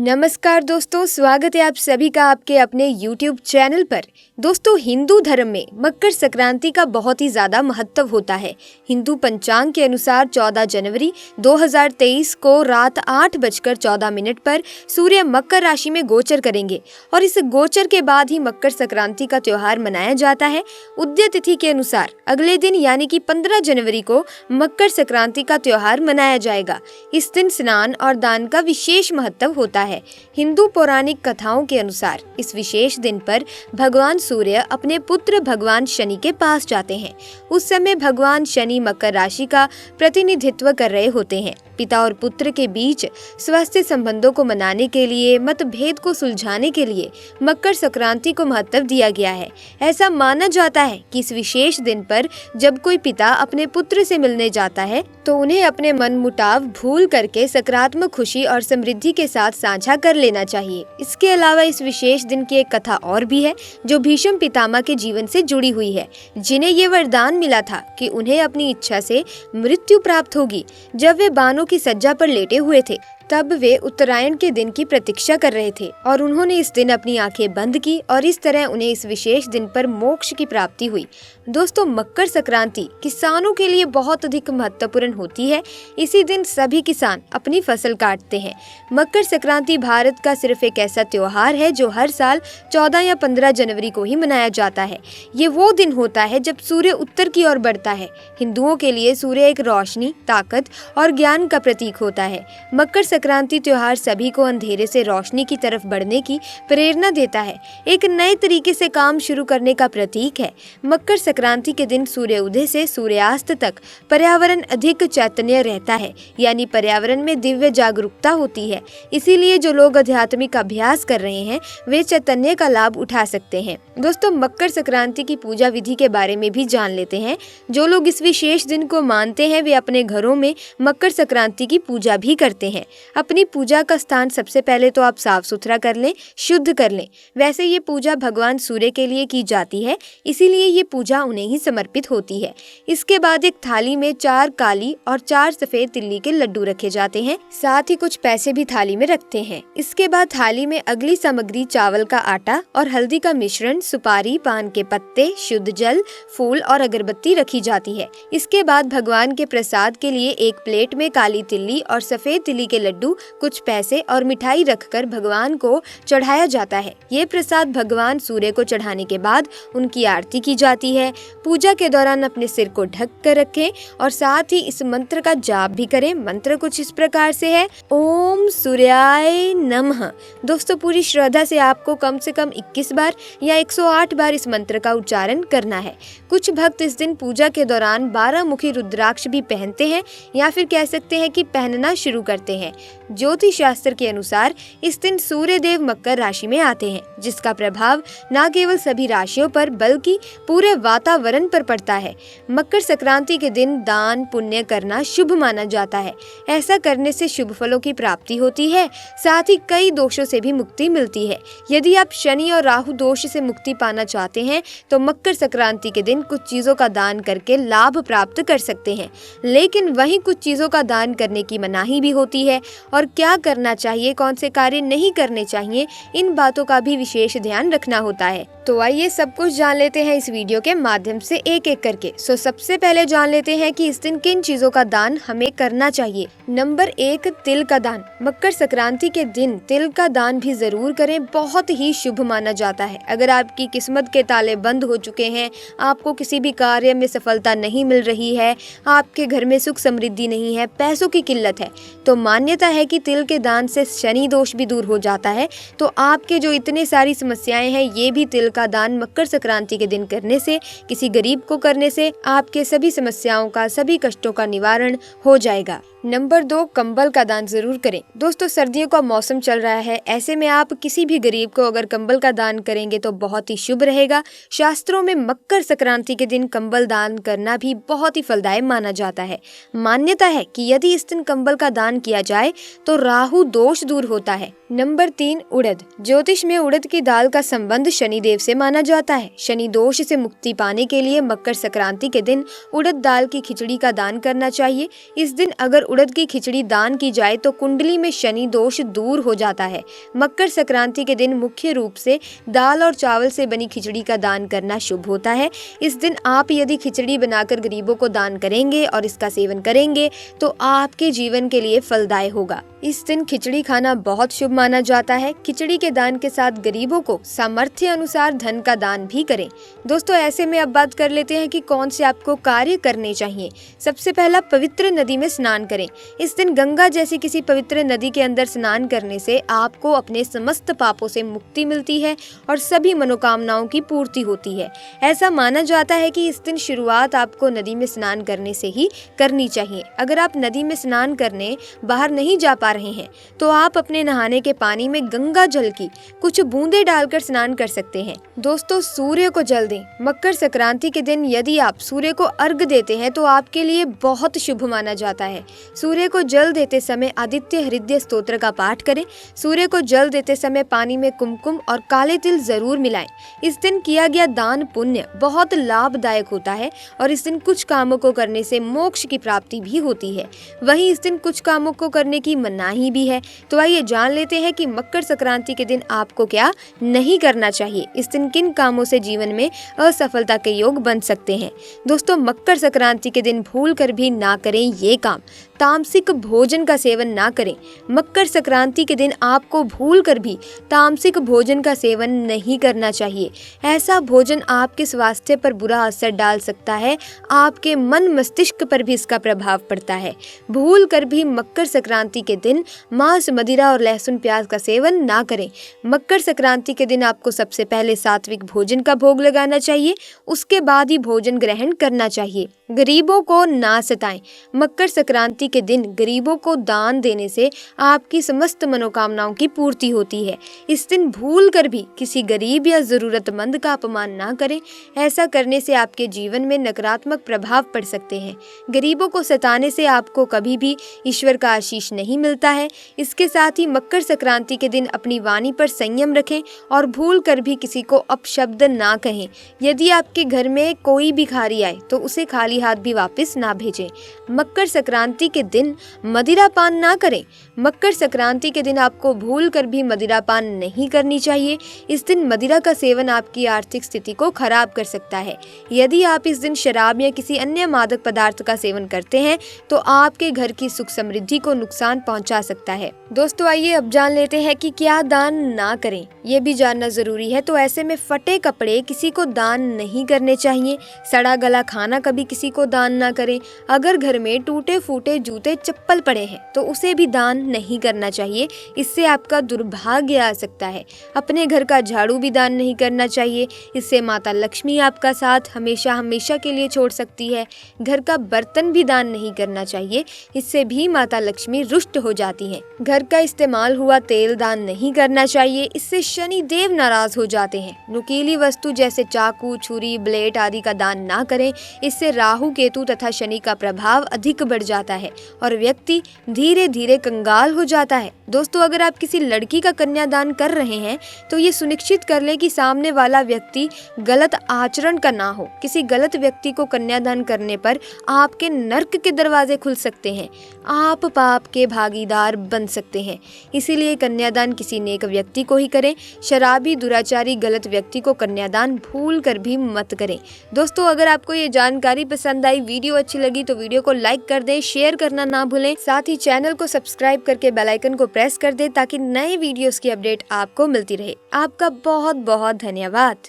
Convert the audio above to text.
नमस्कार दोस्तों, स्वागत है आप सभी का आपके अपने YouTube चैनल पर। दोस्तों, हिंदू धर्म में मकर संक्रांति का बहुत ही ज्यादा महत्व होता है। हिंदू पंचांग के अनुसार 14 जनवरी 2023 को रात 8:14 पर सूर्य मकर राशि में गोचर करेंगे और इस गोचर के बाद ही मकर संक्रांति का त्योहार मनाया जाता है। उदय तिथि के अनुसार अगले दिन यानी कि 15 जनवरी को मकर संक्रांति का त्योहार मनाया जाएगा। इस दिन स्नान और दान का विशेष महत्व होता है। हिंदू पौराणिक कथाओं के अनुसार इस विशेष दिन पर भगवान सूर्य अपने पुत्र भगवान शनि के पास जाते हैं। उस समय भगवान शनि मकर राशि का प्रतिनिधित्व कर रहे होते हैं। पिता और पुत्र के बीच स्वास्थ्य संबंधों को मनाने के लिए, मतभेद को सुलझाने के लिए मकर संक्रांति को महत्व दिया गया है। ऐसा माना जाता है कि इस विशेष दिन पर जब कोई पिता अपने पुत्र से मिलने जाता है तो उन्हें अपने मन मुटाव भूल करके सकारात्मक खुशी और समृद्धि के साथ साझा कर लेना चाहिए। इसके अलावा इस विशेष दिन की एक कथा और भी है जो भीष्म पितामह के जीवन से जुड़ी हुई है, जिन्हें ये वरदान मिला था कि उन्हें अपनी इच्छा से मृत्यु प्राप्त होगी। जब वे बाणों की सज्जा पर लेटे हुए थे तब वे उत्तरायण के दिन की प्रतीक्षा कर रहे थे और उन्होंने इस दिन अपनी आंखें बंद की और इस तरह उन्हें इस विशेष दिन पर मोक्ष की प्राप्ति हुई। दोस्तों, मकर संक्रांति किसानों के लिए बहुत अधिक महत्वपूर्ण होती है। इसी दिन सभी किसान अपनी फसल काटते हैं। मकर संक्रांति भारत का सिर्फ एक ऐसा त्योहार है जो हर साल 14 या 15 जनवरी को ही मनाया जाता है। ये वो दिन होता है जब सूर्य उत्तर की ओर बढ़ता है। हिंदुओं के लिए सूर्य एक रोशनी, ताकत और ज्ञान का प्रतीक होता है। मकर संक्रांति त्योहार सभी को अंधेरे से रोशनी की तरफ बढ़ने की प्रेरणा देता है, एक नए तरीके से काम शुरू करने का प्रतीक है। मकर संक्रांति के दिन सूर्य उदय से सूर्यास्त तक पर्यावरण अधिक चैतन्य रहता है, यानी पर्यावरण में दिव्य जागरूकता होती है। इसीलिए जो लोग आध्यात्मिक अभ्यास कर रहे हैं वे चैतन्य का लाभ उठा सकते हैं। दोस्तों, मकर संक्रांति की पूजा विधि के बारे में भी जान लेते हैं। जो लोग इस विशेष दिन को मानते हैं वे अपने घरों में मकर संक्रांति की पूजा भी करते हैं। अपनी पूजा का स्थान सबसे पहले तो आप साफ सुथरा कर लें, शुद्ध कर लें। वैसे ये पूजा भगवान सूर्य के लिए की जाती है, इसीलिए ये पूजा उन्हें ही समर्पित होती है। इसके बाद एक थाली में 4 काली और 4 सफेद तिल्ली के लड्डू रखे जाते हैं, साथ ही कुछ पैसे भी थाली में रखते हैं। इसके बाद थाली में अगली सामग्री चावल का आटा और हल्दी का मिश्रण, सुपारी, पान के पत्ते, शुद्ध जल, फूल और अगरबत्ती रखी जाती है। इसके बाद भगवान के प्रसाद के लिए एक प्लेट में काली तिल्ली और सफेद तिल्ली के लड्डू, कुछ पैसे और मिठाई रखकर भगवान को चढ़ाया जाता है। ये प्रसाद भगवान सूर्य को चढ़ाने के बाद उनकी आरती की जाती है। पूजा के दौरान अपने सिर को ढक कर रखें और साथ ही इस मंत्र का जाप भी करें। मंत्र कुछ इस प्रकार से है, ओम सूर्याय नमः। दोस्तों, पूरी श्रद्धा से आपको कम से कम 21 बार या 108 बार इस मंत्र का उच्चारण करना है। कुछ भक्त इस दिन पूजा के दौरान 12 मुखी रुद्राक्ष भी पहनते हैं या फिर कह सकते हैं कि पहनना शुरू करते हैं। ज्योतिष शास्त्र के अनुसार इस दिन सूर्य देव मकर राशि में आते हैं, जिसका प्रभाव न केवल सभी राशियों पर बल्कि पूरे वातावरण पर पड़ता है। मकर संक्रांति के दिन दान पुण्य करना शुभ माना जाता है। ऐसा करने से शुभ फलों की प्राप्ति होती है, साथ ही कई दोषों से भी मुक्ति मिलती है। यदि आप शनि और राहु दोष से मुक्ति पाना चाहते हैं तो मकर संक्रांति के दिन कुछ चीजों का दान करके लाभ प्राप्त कर सकते हैं, लेकिन वहीं कुछ चीजों का दान करने की मनाही भी होती है और क्या करना चाहिए, कौन से कार्य नहीं करने चाहिए, इन बातों का भी विशेष ध्यान रखना होता है। तो आइए सब कुछ जान लेते हैं इस वीडियो के माध्यम से एक एक करके। सबसे पहले जान लेते हैं कि इस दिन किन चीजों का दान हमें करना चाहिए। नंबर 1, तिल का दान। मकर संक्रांति के दिन तिल का दान भी जरूर करें, बहुत ही शुभ माना जाता है। अगर आपकी किस्मत के ताले बंद हो चुके हैं, आपको किसी भी कार्य में सफलता नहीं मिल रही है, आपके घर में सुख समृद्धि नहीं है, पैसों की किल्लत है, तो मान्यता है कि तिल के दान से शनि दोष भी दूर हो जाता है। तो आपके जो इतने सारी समस्याएं हैं, ये भी तिल का दान मकर संक्रांति के दिन करने से, किसी गरीब को करने से आपके सभी समस्याओं का, सभी कष्टों का निवारण हो जाएगा। नंबर 2, कंबल का दान जरूर करें। दोस्तों, सर्दियों का मौसम चल रहा है, ऐसे में आप किसी भी गरीब को अगर कंबल का दान करेंगे तो बहुत ही शुभ रहेगा। शास्त्रों में मकर संक्रांति के दिन कंबल दान करना भी बहुत ही फलदायक माना जाता है। मान्यता है कि यदि इस दिन कंबल का दान किया जाए तो राहु दोष दूर होता है। नंबर 3, उड़द। ज्योतिष में उड़द की दाल का संबंध शनिदेव से माना जाता है। शनि दोष से मुक्ति पाने के लिए मकर संक्रांति के दिन उड़द दाल की खिचड़ी का दान करना चाहिए। इस दिन अगर उड़द की खिचड़ी दान की जाए तो कुंडली में शनि दोष दूर हो जाता है। मकर संक्रांति के दिन मुख्य रूप से दाल और चावल से बनी खिचड़ी का दान करना शुभ होता है। इस दिन आप यदि खिचड़ी बनाकर गरीबों को दान करेंगे और इसका सेवन करेंगे तो आपके जीवन के लिए फलदायी होगा। इस दिन खिचड़ी खाना बहुत शुभ माना जाता है। खिचड़ी के दान के साथ गरीबों को सामर्थ्य अनुसार धन का दान भी करें। दोस्तों, ऐसे में अब बात कर लेते हैं कि कौन से आपको कार्य करने चाहिए। सबसे पहला, पवित्र नदी में स्नान करें। इस दिन गंगा जैसी किसी पवित्र नदी के अंदर स्नान करने से आपको अपने समस्त पापों से मुक्ति मिलती है और सभी मनोकामनाओं की पूर्ति होती है। ऐसा माना जाता है कि इस दिन शुरुआत आपको नदी में स्नान करने से ही करनी चाहिए। अगर आप नदी में स्नान करने बाहर नहीं जा पा रहे हैं तो आप अपने नहाने के पानी में गंगा जल की कुछ बूंदें डालकर स्नान कर सकते हैं। दोस्तों, सूर्य को जल दें। मकर संक्रांति के दिन यदि आप सूर्य को अर्घ देते हैं तो आपके लिए बहुत शुभ माना जाता है। सूर्य को जल देते समय आदित्य हृदय स्तोत्र का पाठ करें। सूर्य को जल देते समय पानी में कुमकुम और काले तिल जरूर मिलाएं। इस दिन किया गया दान पुण्य बहुत लाभदायक होता है और इस दिन कुछ कामों को करने से मोक्ष की प्राप्ति भी होती है। वहीं इस दिन कुछ कामों को करने की मनाही भी है। तो आइए जान लेते हैं कि मकर संक्रांति के दिन आपको क्या नहीं करना चाहिए। इस दिन किन कामों से जीवन में असफलता के योग बन सकते हैं। दोस्तों, मकर संक्रांति के दिन भूल कर भी ना करें ये काम। तामसिक भोजन का सेवन ना करें। मकर संक्रांति के दिन आपको भूल कर भी तामसिक भोजन का सेवन नहीं करना चाहिए। ऐसा भोजन आपके स्वास्थ्य पर बुरा असर डाल सकता है। आपके मन मस्तिष्क पर भी इसका प्रभाव पड़ता है। भूल कर भी मकर संक्रांति के दिन मांस, मदिरा और लहसुन प्याज का सेवन ना करें। मकर संक्रांति के दिन आपको सबसे पहले सात्विक भोजन का भोग लगाना चाहिए, उसके बाद ही भोजन ग्रहण करना चाहिए। गरीबों को ना सताएं। मकर संक्रांति के दिन गरीबों को दान देने से आपकी समस्त मनोकामनाओं की पूर्ति होती है। इस दिन भूल कर भी किसी गरीब या जरूरतमंद का अपमान ना करें। ऐसा करने से आपके जीवन में नकारात्मक प्रभाव पड़ सकते हैं। गरीबों को सताने से आपको कभी भी ईश्वर का आशीष नहीं मिलता है। इसके साथ ही मकर संक्रांति के दिन अपनी वाणी पर संयम रखें और भूल कर भी किसी को अपशब्द ना कहें। यदि आपके घर में कोई भिखारी आए तो उसे खाली हाथ भी वापस ना भेजें। मकर संक्रांति के दिन मदिरा पान ना करें। मकर संक्रांति के दिन आपको भूल कर भी मदिरा पान नहीं करनी चाहिए। इस दिन मदिरा का सेवन आपकी आर्थिक स्थिति को खराब कर सकता है। यदि आप इस दिन शराब या किसी अन्य मादक पदार्थ का सेवन करते हैं तो आपके घर की सुख समृद्धि को नुकसान पहुंचा सकता है। दोस्तों, आइए अब जान लेते हैं कि क्या दान ना करें। ये भी जानना जरूरी है। तो ऐसे में फटे कपड़े किसी को दान नहीं करने चाहिए। सड़ा गला खाना कभी किसी को दान ना करें। अगर घर में टूटे फूटे जूते चप्पल पड़े हैं तो उसे भी दान नहीं करना चाहिए। इससे आपका दुर्भाग्य आ सकता है। अपने घर का झाड़ू भी दान नहीं करना चाहिए। इससे माता लक्ष्मी आपका साथ हमेशा हमेशा के लिए छोड़ सकती है। घर का बर्तन भी दान नहीं करना चाहिए। इससे भी माता लक्ष्मी रुष्ट हो जाती हैं। घर का इस्तेमाल हुआ तेल दान नहीं करना चाहिए। इससे शनि देव नाराज हो जाते हैं। नुकीली वस्तु जैसे चाकू, छुरी, ब्लेड आदि का दान ना करें। इससे राहु, केतु तथा शनि का प्रभाव अधिक बढ़ जाता है और व्यक्ति धीरे धीरे कंगाल हो जाता है। दोस्तों, अगर आप किसी लड़की का कन्यादान कर रहे हैं तो ये सुनिश्चित कर लें कि सामने वाला व्यक्ति गलत आचरण का ना हो। किसी गलत व्यक्ति को कन्यादान करने पर आपके नर्क के दरवाजे खुल सकते हैं। आप पाप के भागीदार बन सकते हैं। इसीलिए कन्यादान किसी नेक व्यक्ति को ही करें। शराबी, दुराचारी, गलत व्यक्ति को कन्यादान भूल कर भी मत करें। दोस्तों, अगर आपको ये जानकारी पसंद आई, वीडियो अच्छी लगी तो वीडियो को लाइक कर दें, शेयर करना ना भूलें। साथ ही चैनल को सब्सक्राइब करके बेल आइकन को प्रेस कर दें ताकि नए वीडियोस की अपडेट आपको मिलती रहे। आपका बहुत बहुत धन्यवाद।